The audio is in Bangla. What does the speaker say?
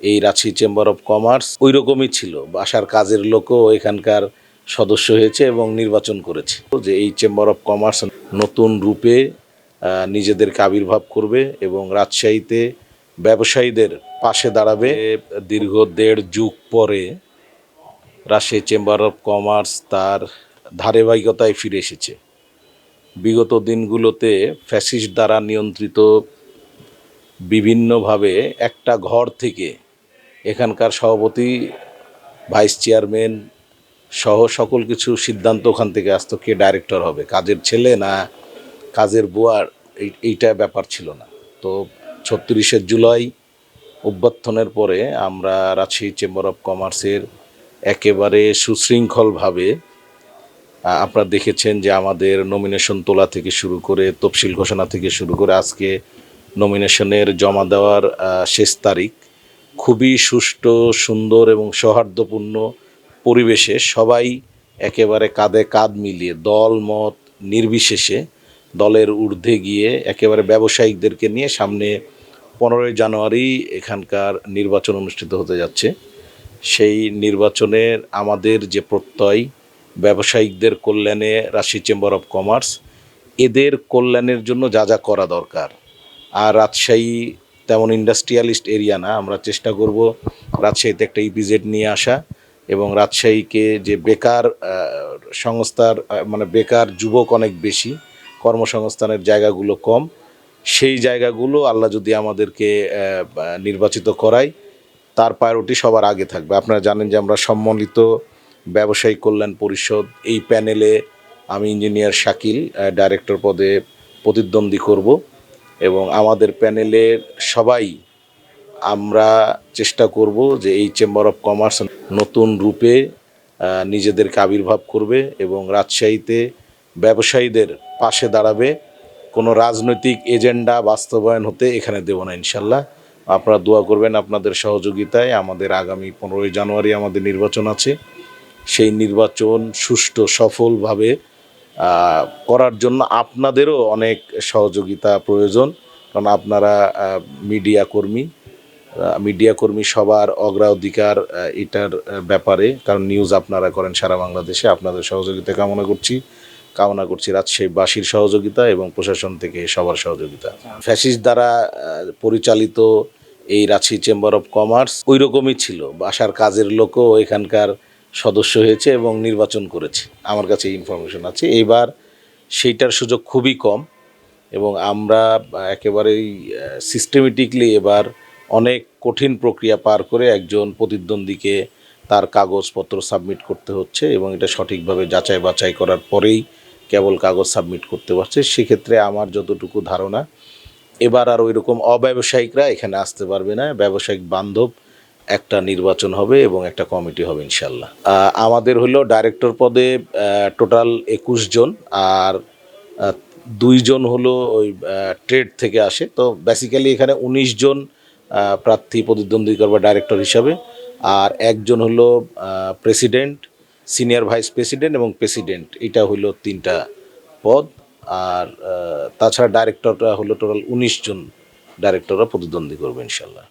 এই রাজশাহী চেম্বার অফ কমার্স ওই রকমই ছিল, বাসার কাজের লোকও এখানকার সদস্য হয়েছে এবং নির্বাচন করেছে যে এই চেম্বার অফ কমার্স নতুন রূপে নিজেদেরকে আবির্ভাব করবে এবং রাজশাহীতে ব্যবসায়ীদের পাশে দাঁড়াবে। দীর্ঘ 1.5 যুগ পরে রাজশাহী চেম্বার অফ কমার্স তার ধারাবাহিকতায় ফিরে এসেছে। বিগত দিনগুলোতে ফ্যাসিস্ট দ্বারা নিয়ন্ত্রিত বিভিন্নভাবে একটা ঘর থেকে এখানকার সভাপতি, ভাইস চেয়ারম্যান সহ সকল কিছু সিদ্ধান্ত ওখান থেকে আসতো কে ডাইরেক্টর হবে, কাজের ছেলে না কাজের বুয়ার, এইটা ব্যাপার ছিল না। তো 36শে জুলাই অভ্যর্থনের পরে আমরা রাজশাহী চেম্বার অফ কমার্সের একেবারে সুশৃঙ্খলভাবে আপনারা দেখেছেন যে আমাদের নমিনেশন তোলা থেকে শুরু করে তফসিল ঘোষণা থেকে শুরু করে আজকে নমিনেশনের জমা দেওয়ার শেষ তারিখ, খুবই সুষ্ঠু, সুন্দর এবং সৌহার্দ্যপূর্ণ পরিবেশে সবাই একেবারে কাঁধে কাঁধ মিলিয়ে দল মত নির্বিশেষে দলের ঊর্ধ্বে গিয়ে একেবারে ব্যবসায়িকদেরকে নিয়ে সামনে 15ই জানুয়ারি এখানকার নির্বাচন অনুষ্ঠিত হতে যাচ্ছে। সেই নির্বাচনের আমাদের যে প্রত্যয়, ব্যবসায়িকদের কল্যাণে রাজশাহী চেম্বার অফ কমার্স এদের কল্যাণের জন্য যা যা করা দরকার। আর রাজশাহী তেমন ইন্ডাস্ট্রিয়ালিস্ট এরিয়া না, আমরা চেষ্টা করব রাজশাহীতে একটা ইপিজেড নিয়ে আসা এবং রাজশাহীকে যে বেকার সংস্থার মানে বেকার যুবক অনেক বেশি, কর্মসংস্থানের জায়গাগুলো কম, সেই জায়গাগুলো আল্লাহ যদি আমাদেরকে নির্বাচিত করায় তার প্রায়োরিটি সবার আগে থাকবে। আপনারা জানেন যে আমরা সম্মিলিত ব্যবসায়ী কল্যাণ পরিষদ, এই প্যানেলে আমি ইঞ্জিনিয়ার শাকিল ডাইরেক্টর পদে প্রতিদ্বন্দ্বী করব এবং আমাদের প্যানেলের সবাই আমরা চেষ্টা করব যে এই চেম্বার অফ কমার্স নতুন রূপে নিজেদেরকে আবির্ভাব করবে এবং রাজশাহীতে ব্যবসায়ীদের পাশে দাঁড়াবে। কোনো রাজনৈতিক এজেন্ডা বাস্তবায়ন হতে এখানে দেব না ইনশাল্লাহ। আপনারা দোয়া করবেন, আপনাদের সহযোগিতায় আমাদের আগামী 15ই জানুয়ারি আমাদের নির্বাচন আছে। সেই নির্বাচন সুষ্ঠু সফলভাবে করার জন্য আপনাদেরও অনেক সহযোগিতা প্রয়োজন, কারণ আপনারা মিডিয়া কর্মী সবার অগ্রাধিকার এটার ব্যাপারে, কারণ নিউজ আপনারা করেন সারা বাংলাদেশে। আপনাদের সহযোগিতা কামনা করছি রাজশাহীবাসীর সহযোগিতা এবং প্রশাসন থেকে সবার সহযোগিতা। ফ্যাসিস্ট দ্বারা পরিচালিত এই রাজশাহী চেম্বার অফ কমার্স ওই রকমই ছিল, বাসার কাজের লোকও এখানকার সদস্য হয়েছে এবং নির্বাচন করেছে, আমার কাছে ইনফরমেশন আছে। এইবার সেইটার সুযোগ খুবই কম এবং আমরা একেবারেই সিস্টেমেটিকলি এবার অনেক কঠিন প্রক্রিয়া পার করে একজন প্রতিদ্বন্দ্বীকে তার কাগজপত্র সাবমিট করতে হচ্ছে এবং এটা সঠিকভাবে যাচাই বাছাই করার পরেই কেবল কাগজ সাবমিট করতে পারছে। সেক্ষেত্রে আমার যতটুকু ধারণা এবার আর ওই রকম অব্যবসায়িকরা এখানে আসতে পারবে না, ব্যবসায়িক বান্ধব একটা নির্বাচন হবে এবং একটা কমিটি হবে ইনশাল্লাহ। আমাদের হলো ডাইরেক্টর পদে টোটাল 21 জন, আর 2 জন হলো ওই ট্রেড থেকে আসে। তো বেসিক্যালি এখানে 19 জন প্রার্থী প্রতিদ্বন্দ্বী করবে ডাইরেক্টর হিসাবে, আর 1 জন হলো প্রেসিডেন্ট, সিনিয়র ভাইস প্রেসিডেন্ট এবং প্রেসিডেন্ট, এটা হলো 3টা পদ। আর তাছাড়া ডাইরেক্টররা হলো টোটাল 19 জন ডাইরেক্টররা প্রতিদ্বন্দ্বী করবে ইনশাল্লাহ।